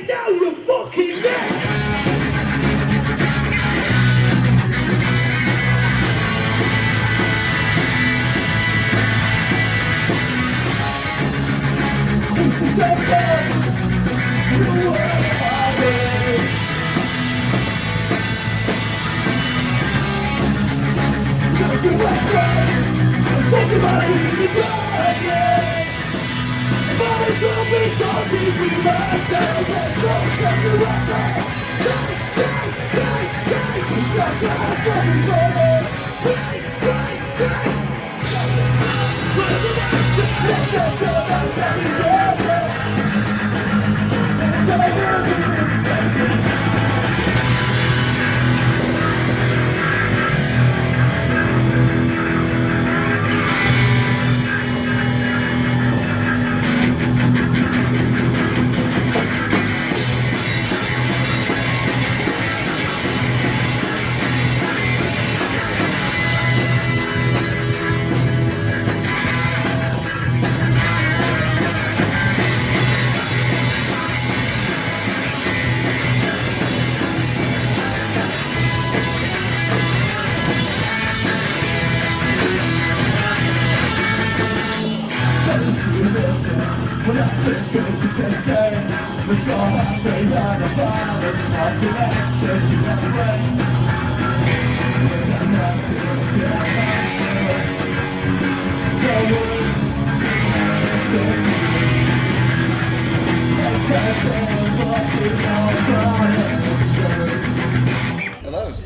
Now you're fucking next!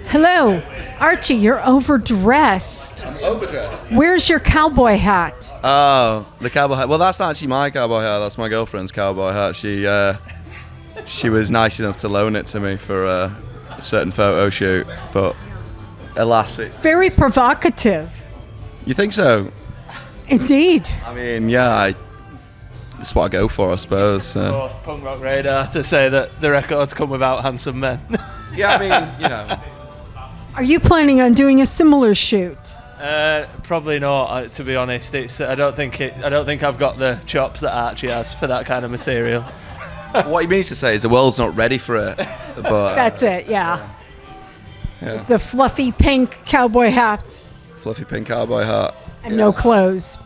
Hello. Archie, you're overdressed. I'm overdressed. Where's your cowboy hat? Oh, the cowboy hat. Well, that's not actually my cowboy hat. That's my girlfriend's cowboy hat. She was nice enough to loan it to me for a certain photo shoot, but alas, it's... Very provocative. You think so? Indeed. I mean, yeah, that's what I go for, I suppose. Forced Punk Rock Radar to say that the records come without handsome men. Yeah, I mean, you know. Are you planning on doing a similar shoot? Probably not. To be honest, I don't think I've got the chops that Archie has for that kind of material. What he means to say is the world's not ready for it. But That's it, yeah. Yeah. The fluffy pink cowboy hat Fluffy pink cowboy hat. and no clothes.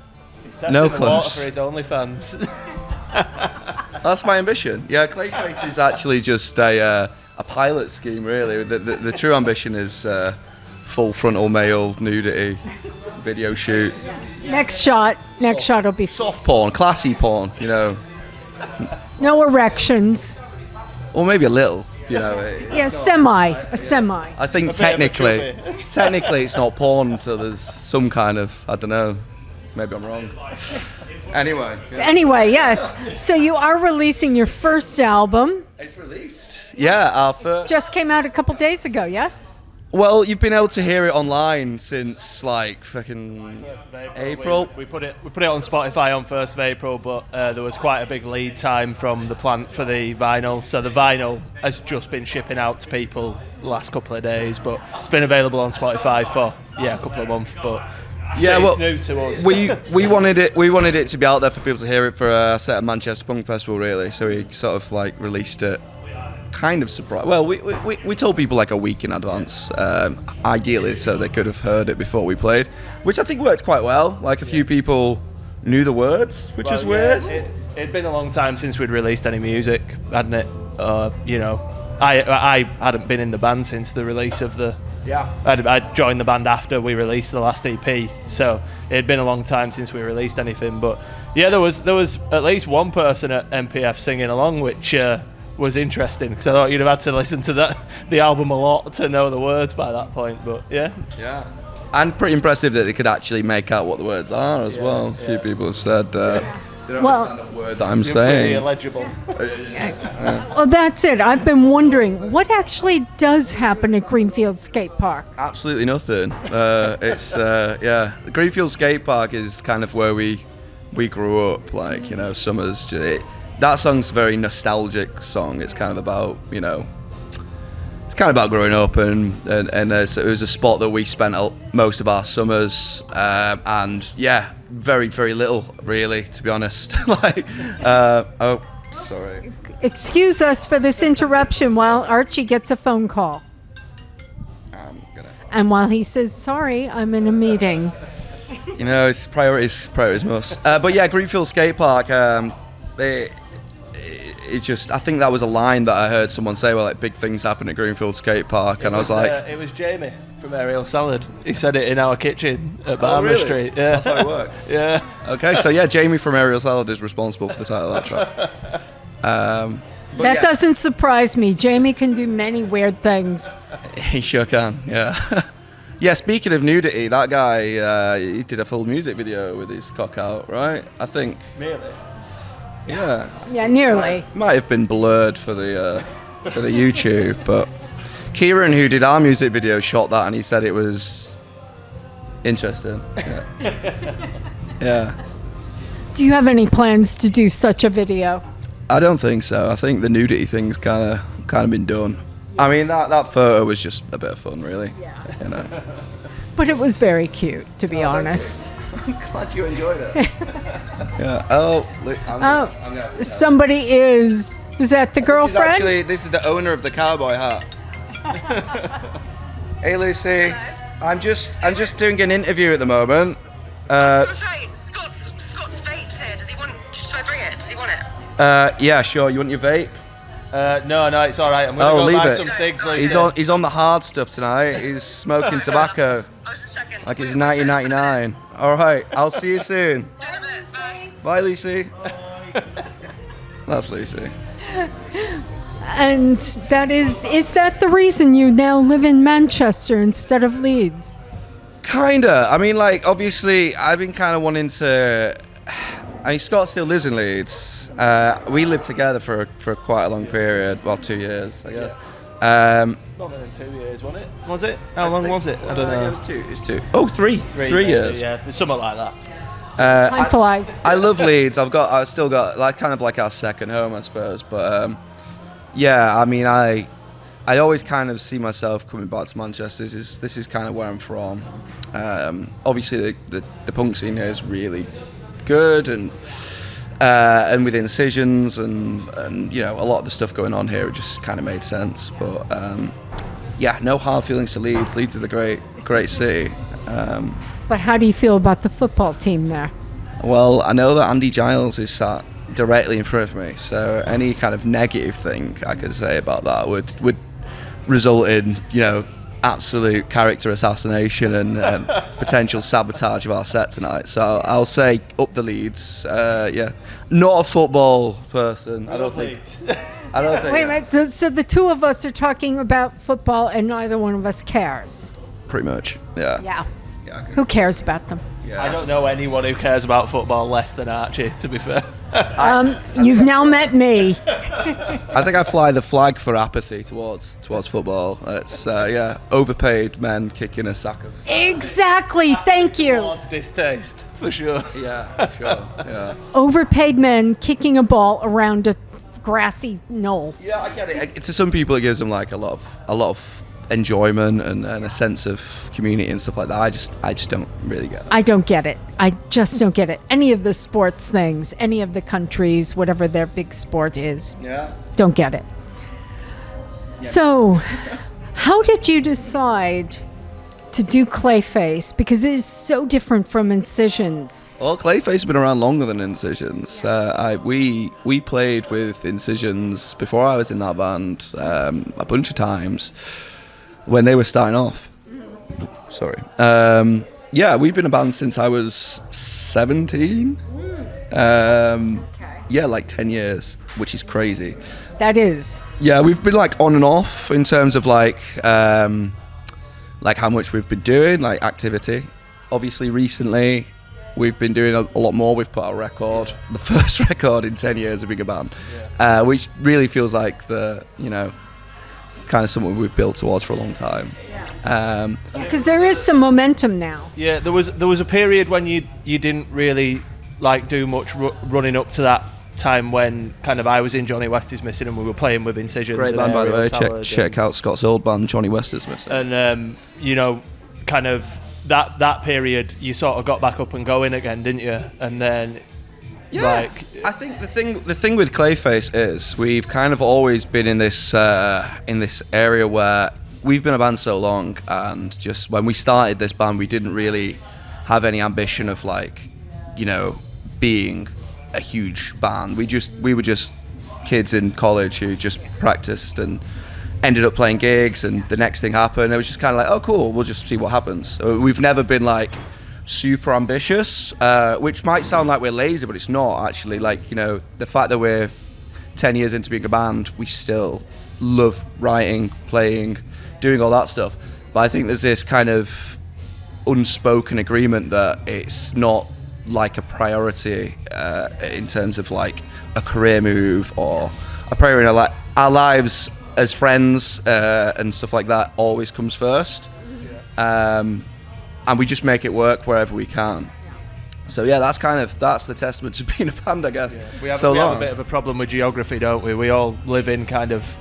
He's testing No the water clothes. for his OnlyFans. That's my ambition. Yeah, CLAYFACE is actually just a pilot scheme, really. The true ambition is full frontal male nudity video shoot. Next shot will be Soft porn, classy porn, you know. no erections. Or maybe a little, you know. Yeah, a semi. I think technically it's not porn, so there's some kind of, I don't know, maybe I'm wrong. Anyway. Yeah. Anyway, yes. So you are releasing your first album. It's released. Yeah, our first. Just came out a couple days ago, yes? Well, you've been able to hear it online since like fucking April. We put it on Spotify on 1st of April, but there was quite a big lead time from the plant for the vinyl. So the vinyl has just been shipping out to people the last couple of days, but it's been available on Spotify for a couple of months. But Yeah, well, it's new to us. we wanted it to be out there for people to hear it for a set at Manchester Punk Festival, really. So we sort of like released it, kind of surprise. Well, we told people like a week in advance, ideally, so they could have heard it before we played, which I think worked quite well. Like a few people knew the words, which is weird. It'd been a long time since we'd released any music, hadn't it? You know, I hadn't been in the band since the release of the. Yeah. I joined the band after we released the last EP, so it'd been a long time since we released anything. But yeah, there was at least one person at MPF singing along, which was interesting because I thought you'd have had to listen to the album a lot to know the words by that point. But yeah. Yeah. And pretty impressive that they could actually make out what the words are as well. A few people have said they don't understand a word that I'm You're saying. pretty illegible. Well, that's it. I've been wondering, what actually does happen at Greenfield Skate Park? Absolutely nothing. It's the Greenfield Skate Park is kind of where we grew up. Like, you know, summers. That song's a very nostalgic song. It's kind of about, you know, kind of about growing up, and so it was a spot that we spent most of our summers, and yeah, very very little really, to be honest. Like, oh, sorry. Excuse us for this interruption while Archie gets a phone call. And while he says, sorry, I'm in a meeting. You know, it's priorities must. But yeah, Greenfield Skate Park, it just, I think that was a line that I heard someone say, well, like, big things happen at Greenfield Skate Park, and I was like... it was Jamie from Aerial Salad. He said it in our kitchen at Barmer really? Street. Yeah. That's how it works? Yeah. Okay, so yeah, Jamie from Aerial Salad is responsible for the title of that track. That doesn't surprise me. Jamie can do many weird things. He sure can, yeah. Yeah, speaking of nudity, that guy, he did a full music video with his cock out, right? I think. Really? Yeah. Yeah, nearly. Might have been blurred for the YouTube, but Kieran, who did our music video, shot that, and he said it was interesting. Yeah. Yeah. Do you have any plans to do such a video? I don't think so. I think the nudity thing's kind of been done. I mean, that photo was just a bit of fun, really. Yeah. You know. But it was very cute, to be honest. I'm glad you enjoyed it. Yeah. Oh, look. I'm Somebody is that the girlfriend? This is the owner of the cowboy hat. Hey, Lucy. I'm just doing an interview at the moment. Scott's vape's here. Should I bring it? Does he want it? Yeah, sure. You want your vape? No, it's all right. I'm gonna go leave buy it. some cigs. Lucy. He's on the hard stuff tonight. He's smoking tobacco. I was just checking. Like it's 1999. All right, I'll see you soon. Bye, Lucy. That's Lucy. And that is that the reason you now live in Manchester instead of Leeds? Kinda. I mean, like, obviously, I've been kind of wanting to. I mean, Scott still lives in Leeds. We lived together for quite a long period. Well, 2 years, I guess. Not more than 2 years, wasn't it? Was it? How long was it? I don't know. It was two. It's two. Oh, three. 3 years. Yeah, something like that. Time flies. I love Leeds. I've still got like kind of like our second home, I suppose. But yeah, I mean, I always kind of see myself coming back to Manchester. This is kind of where I'm from. Obviously, the punk scene here is really good, and with Incisions and you know, a lot of the stuff going on here, it just kind of made sense. But yeah, no hard feelings to Leeds. Leeds is a great city. But how do you feel about the football team there? Well, I know that Andy Giles is sat directly in front of me, so any kind of negative thing I could say about that would result in, you know, absolute character assassination and potential sabotage of our set tonight. So I'll say up the Leeds. Yeah, not a football person. I don't think. Wait a minute. So the two of us are talking about football, and neither one of us cares. Pretty much. Yeah. Yeah. Yeah. Who cares about them? Yeah. I don't know anyone who cares about football less than Archie, to be fair. You've now met me. I think I fly the flag for apathy towards football. It's yeah, overpaid men kicking a sack of. Exactly. Thank you. Towards distaste, for sure. Yeah, sure. Yeah. Overpaid men kicking a ball around a grassy knoll. Yeah, I get it. To some people, it gives them like a lot of enjoyment and a sense of community and stuff like that. I just don't really get it. I don't get it. I just don't get it. Any of the sports things, any of the countries, whatever their big sport is. Yeah. Don't get it. Yeah. So, how did you decide to do CLAYFACE? Because it is so different from Incisions. Well, CLAYFACE has been around longer than Incisions. We played with Incisions before I was in that band a bunch of times when they were starting off. Sorry. Yeah, we've been a band since I was 17. Yeah, like 10 years, which is crazy. That is. Yeah, we've been like on and off in terms of like how much we've been doing, like activity. Obviously, recently we've been doing a lot more. We've put out a record, the first record in 10 years of being a band, which really feels like kind of something we've built towards for a long time. Because there is some momentum now. Yeah, there was a period when you didn't really like do much running up to that time when kind of I was in Johnny West is Missing and we were playing with Incisions. Great and band, by the Aerial way. Salad Check out Scott's old band, Johnny West is Missing. And you know, kind of that period, you sort of got back up and going again, didn't you? And then, I think the thing with Clayface is we've kind of always been in this area where we've been a band so long, and just when we started this band, we didn't really have any ambition of like, you know, being a huge band. We were just kids in college who just practiced and ended up playing gigs, and the next thing happened. It was just kind of like, oh cool, we'll just see what happens. So we've never been like super ambitious, which might sound like we're lazy, but it's not actually. Like, you know, the fact that we're 10 years into being a band, we still love writing, playing, doing all that stuff. But I think there's this kind of unspoken agreement that it's not like a priority in terms of like a career move or a priority in our lives as friends and stuff like that always comes first. And we just make it work wherever we can. So yeah, that's the testament to being a band, I guess. Yeah. We have a bit of a problem with geography, don't we? We all live in kind of,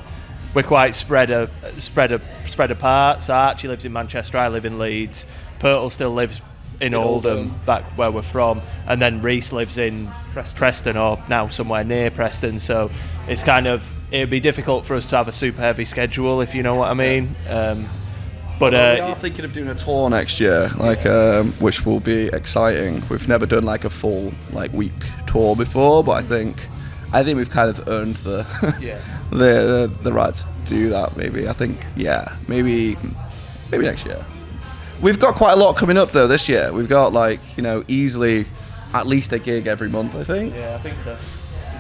we're quite spread apart. So Archie lives in Manchester, I live in Leeds, Purtle still lives in Oldham, back where we're from, and then Reese lives in Preston or now somewhere near Preston. So it's kind of, it'd be difficult for us to have a super heavy schedule, if you know what I mean. But we are thinking of doing a tour next year, like which will be exciting. We've never done like a full like week tour before, but I think we've kind of earned the the right to do that. Maybe maybe next year. We've got quite a lot coming up though this year. We've got like, you know, easily at least a gig every month, I think. Yeah, I think so.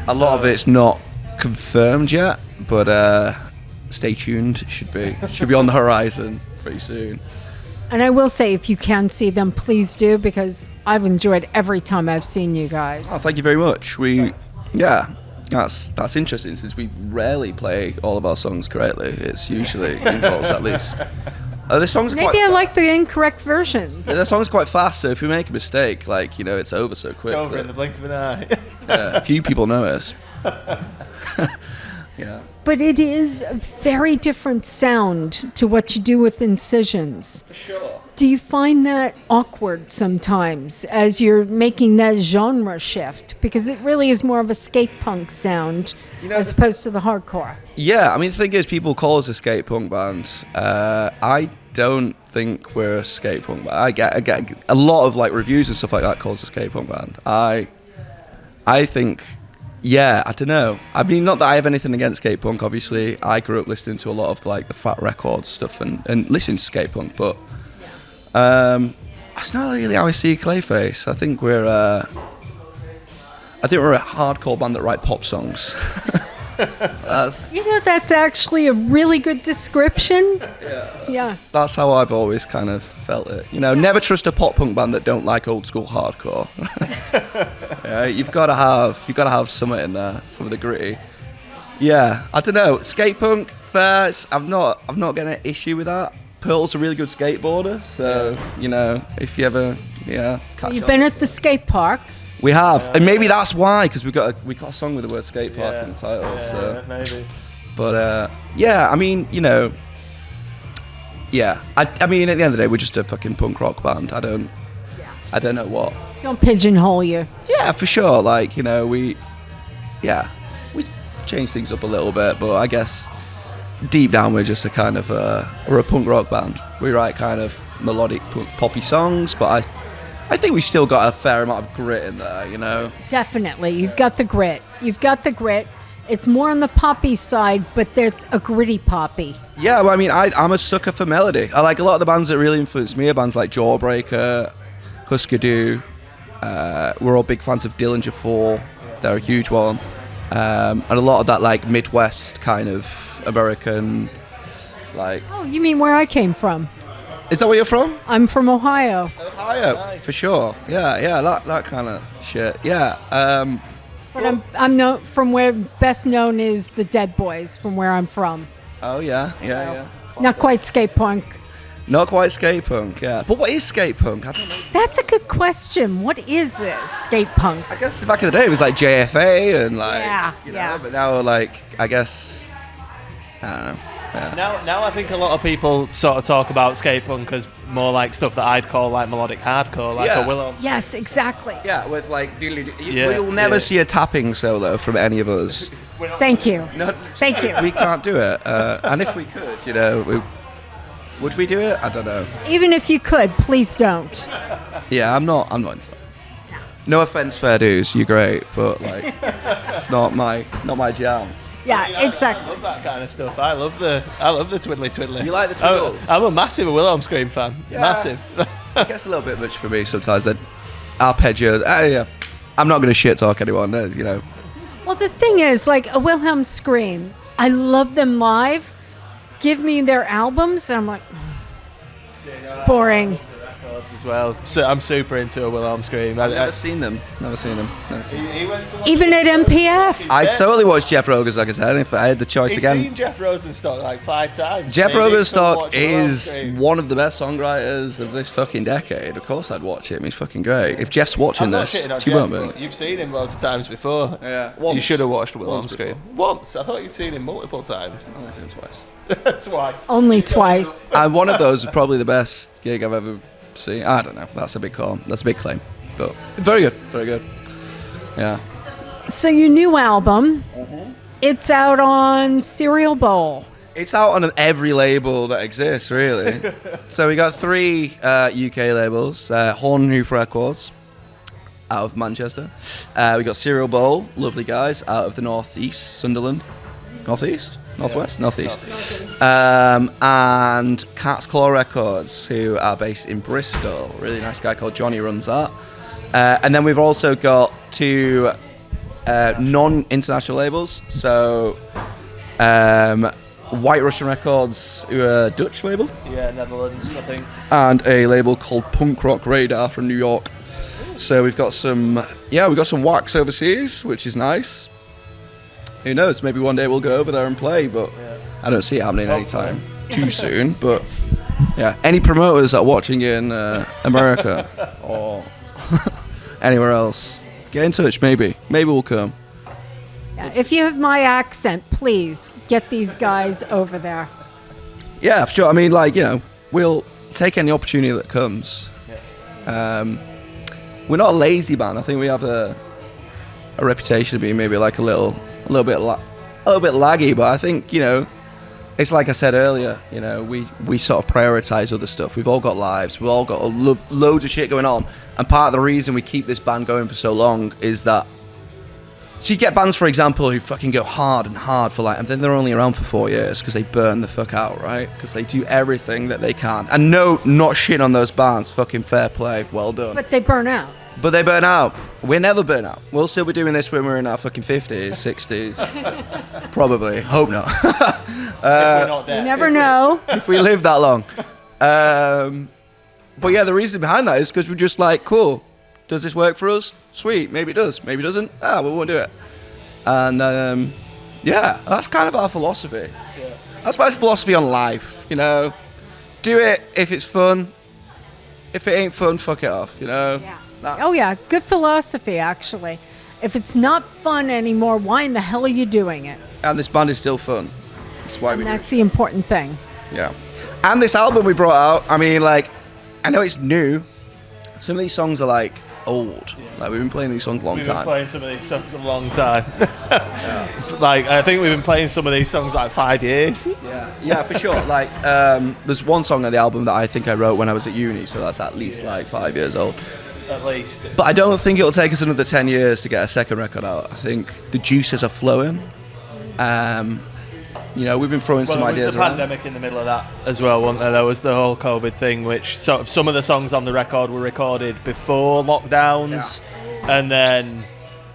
A lot of it's not confirmed yet, but stay tuned. Should be on the horizon pretty soon. And I will say, if you can see them, please do, because I've enjoyed every time I've seen you guys. Oh, thank you very much. That's interesting, since we rarely play all of our songs correctly. It's usually involves at least. The songs are Maybe I like the incorrect versions. The song's quite fast, so if we make a mistake, like, you know, it's over so quick. It's over in the blink of an eye. A few people notice. Yeah. But it is a very different sound to what you do with Incisions. For sure. Do you find that awkward sometimes as you're making that genre shift? Because it really is more of a skate punk sound, you know, as opposed to the hardcore. Yeah, I mean, the thing is, people call us a skate punk band. I don't think we're a skate punk band. I get a lot of like reviews and stuff like that calls us a skate punk band. I think, yeah, I don't know. I mean, not that I have anything against skate punk. Obviously, I grew up listening to a lot of like the Fat Records stuff and listening to skate punk, but that's not really how I see Clayface. I think we're a hardcore band that write pop songs. That's actually a really good description. Yeah. That's how I've always kind of felt it. You know, never trust a pop punk band that don't like old school hardcore. Yeah, you've got to have something in there, some of the gritty. Yeah, I don't know. Skate punk, fair. I'm not getting an issue with that. Pearl's a really good skateboarder, so you know, if you ever catch You've up. been at the skate park. We have, and maybe that's why, because we got a song with the word skate park in the title. Yeah, so maybe. But I mean, you know, I mean, at the end of the day, we're just a fucking punk rock band. I don't know what. Don't pigeonhole you. Yeah, for sure. Like, you know, we change things up a little bit, but I guess deep down we're just a kind of we're a punk rock band. We write kind of melodic poppy songs, but I think we still got a fair amount of grit in there, you know. Definitely, you've got the grit. It's more on the poppy side, but there's a gritty poppy. Yeah, well, I mean, I'm a sucker for melody. I like a lot of the bands that really influenced me are bands like Jawbreaker, Husker Du. We're all big fans of Dillinger 4. They're a huge one. And a lot of that like Midwest kind of American, like. Oh, you mean where I came from? Is that where you're from? I'm from Ohio. Ohio, for sure. Yeah, that kind of shit. Yeah. But I'm known from where best known is the Dead Boys from where I'm from. Oh yeah. Not quite skate punk. Not quite skate punk, yeah. But what is skate punk? I don't know. That's a good question. What is this skate punk? I guess back in the day it was like JFA and like, Yeah, you know, yeah. but now like, I guess, I don't know. Yeah. Now I think a lot of people sort of talk about skate punk as more like stuff that I'd call like melodic hardcore, like Yeah. a Willow. Yes, exactly. Yeah, with like, Yeah, we'll never yeah. see a tapping solo from any of us. Thank you. No, Thank you. we can't do it. And if we could, you know, would we do it? I don't know. Even if you could, please don't. Yeah, I'm not into that. No offense, fair dues, you're great, but like, it's not my jam. Yeah, I exactly. love that kind of stuff. I love the twiddly twiddly. You like the twiddles? I'm a massive Wilhelm Scream fan. Yeah. Massive. It gets a little bit much for me sometimes. That arpeggios. Yeah. I'm not going to shit talk anyone. You know. Well, the thing is, like a Wilhelm Scream, I love them live. Give me their albums, and I'm like, boring. As well. So I'm super into a Wilhelm Scream. I've never seen them. Never seen them. He went to Even at MPF. I'd totally watch Jeff Rogan's, like I said, if I had the choice He's again. seen Jeff Rosenstock like 5 times. Jeff Maybe to Rosenstock watch Wilhelm is Scream. one of the best songwriters of this fucking decade. Of course I'd watch him. He's fucking great. If Jeff's watching I'm not this, shitting on he Jeff, won't but be. you've seen him loads of times before. Yeah. You Once. should have watched Wilhelm Once Scream. before. Once. I thought you'd seen him multiple times. I've only seen him twice. Twice. Only twice. And one of those is probably the best gig I've ever seen. I don't know. That's a big call. That's a big claim. But very good. Very good. Yeah. So your new album, it's out on Cereal Bowl. It's out on every label that exists, really. So we got 3 UK labels. Horn Hoof Records out of Manchester. We got Cereal Bowl, lovely guys, out of the northeast, Sunderland. Northeast? Northwest? Northeast. And Cat's Claw Records, who are based in Bristol. Really nice guy called Johnny runs that. And then we've also got 2 non-international labels. So White Russian Records, who are a Dutch label, Yeah, Netherlands, I think. and a label called Punk Rock Radar from New York. So we've got some wax overseas, which is nice. Who knows? Maybe one day we'll go over there and play, but I don't see it happening anytime too soon. But yeah, any promoters that are watching in America or anywhere else, get in touch. Maybe we'll come. Yeah, if you have my accent, please get these guys over there. Yeah, for sure. I mean, like, you know, we'll take any opportunity that comes. We're not a lazy band. I think we have a reputation of being maybe like a little bit laggy, but I think, you know, it's like I said earlier, you know, we sort of prioritize other stuff. We've all got lives. We've all got loads of shit going on. And part of the reason we keep this band going for so long is that, so you get bands, for example, who fucking go hard and hard for like, and then they're only around for 4 years because they burn the fuck out, right? Because they do everything that they can. And no, not shit on those bands. Fucking fair play. Well done. But they burn out. But they burn out. We never burn out. We'll still be doing this when we're in our fucking 50s, 60s. Probably. Hope not. If we're not You dead. never know. If we live that long. But yeah, the reason behind that is because we're just like, cool. Does this work for us? Sweet. Maybe it does. Maybe it doesn't. We won't do it. And yeah, that's kind of our philosophy. Yeah. That's my philosophy on life, you know. Do it if it's fun. If it ain't fun, fuck it off, you know. Yeah. That's- Oh yeah, good philosophy actually. If it's not fun anymore, why in the hell are you doing it? And this band is still fun. That's why we And do it. that's the important thing. Yeah. And this album we brought out, I mean, like, I know it's new. Some of these songs are, like, old. Like, we've been playing these songs a long We've been time. playing some of these songs a long time. Like, I think we've been playing some of these songs like 5 years. Yeah, for sure. Like, there's one song on the album that I think I wrote when I was at uni, so that's at least, like, 5 years old. At least. But I don't think it'll take us another 10 years to get a second record out. I think the juices are flowing. You know, we've been throwing some Well, there ideas was the around. pandemic in the middle of that as well, wasn't there? There was the whole COVID thing, which sort of some of the songs on the record were recorded before lockdowns, and then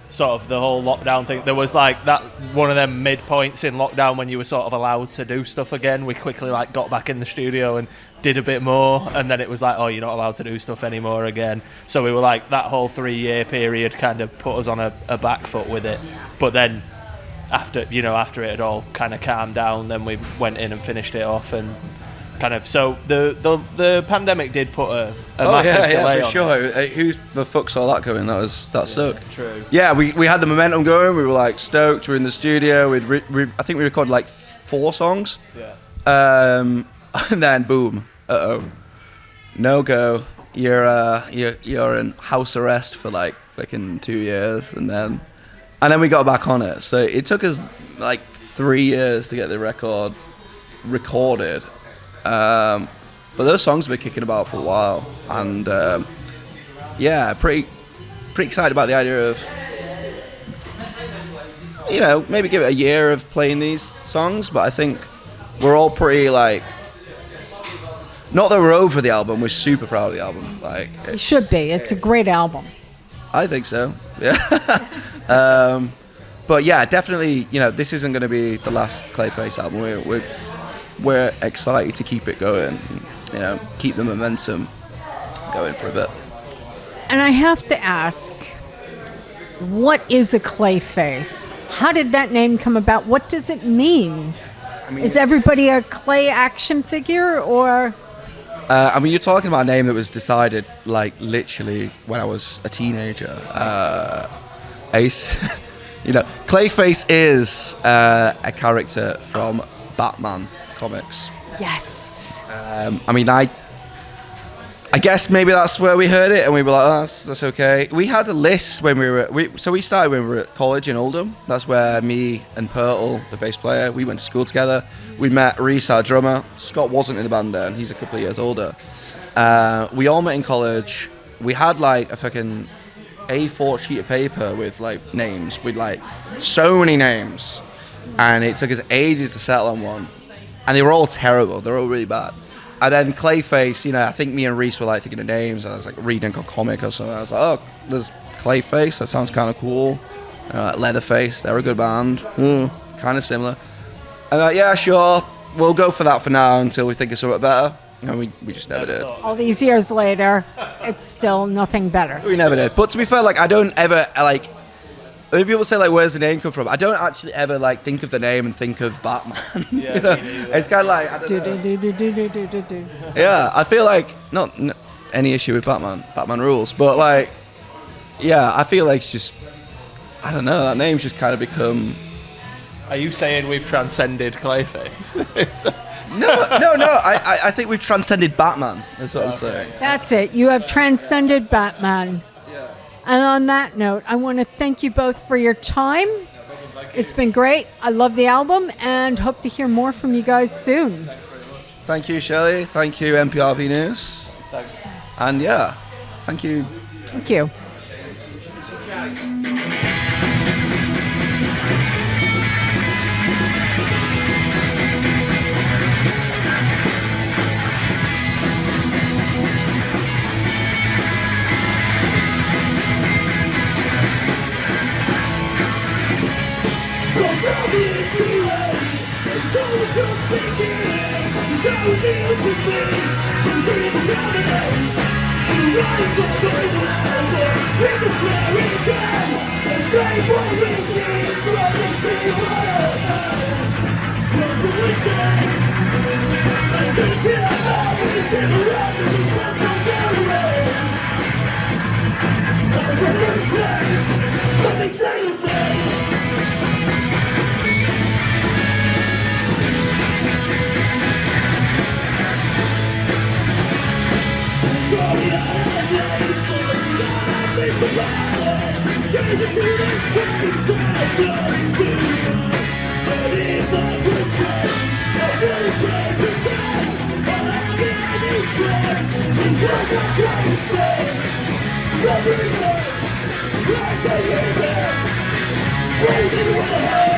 sort of the whole lockdown thing. There was like that one of them midpoints in lockdown when you were sort of allowed to do stuff again. We quickly like got back in the studio and did a bit more, and then it was like, oh, you're not allowed to do stuff anymore again. So we were like, that whole 3-year period kind of put us on a back foot with it. But then after it had all kind of calmed down, then we went in and finished it off and kind of. So the pandemic did put a massive delay for on sure. it. Who the fuck saw that coming? That sucked. True. Yeah, we had the momentum going. We were like stoked. We were in the studio. I think we recorded like 4 songs. Yeah. And then boom. No go. You're in house arrest for like fucking 2 years, and then we got back on it. So it took us like 3 years to get the record recorded. But those songs have been kicking about for a while, and yeah, pretty excited about the idea of, you know, maybe give it a year of playing these songs. But I think we're all pretty like, not that we're over the album, we're super proud of the album. Like, It should be. It's a great album. I think so. Yeah. But yeah, definitely, you know, this isn't going to be the last CLAYFACE album. We're excited to keep it going, you know, keep the momentum going for a bit. And I have to ask, what is a CLAYFACE? How did that name come about? What does it mean? Is everybody a clay action figure, or? I mean, you're talking about a name that was decided, like, literally when I was a teenager. Ace. You know, CLAYFACE is a character from Batman comics. Yes. I mean, I guess maybe that's where we heard it, and we were like, oh, that's okay. We had a list when we started when we were at college in Oldham. That's where me and Purtle, the bass player, we went to school together. We met Reese, our drummer. Scott wasn't in the band then. He's a couple of years older. We all met in college. We had like a fucking A4 sheet of paper with like names. We'd like so many names, and it took us ages to settle on one. And they were all terrible. They were all really bad. And then CLAYFACE, you know, I think me and Reese were like thinking of names, and I was like reading a comic or something. I was like, oh, there's CLAYFACE. That sounds kind of cool. Leatherface, they're a good band. Kind of similar. And yeah, sure, we'll go for that for now until we think of something better. And we just never did. All these years later, it's still nothing better. We never did. But to be fair, like, I don't ever, like, when people say, like, where's the name come from? I don't actually ever, like, think of the name and think of Batman. Yeah, you know? It's kind of like, I don't know. Yeah, I feel like, not any issue with Batman rules, but, like, yeah, I feel like it's just, I don't know, that name's just kind of become... Are you saying we've transcended CLAYFACE? No. I think we've transcended Batman. That's what I'm saying. That's it. You have transcended Batman. Yeah. And on that note, I want to thank you both for your time. It's been great. I love the album and hope to hear more from you guys soon. Thank you, Shelley. Thank you, MPRV News. Thanks. And yeah, thank you. Thank you. Waiting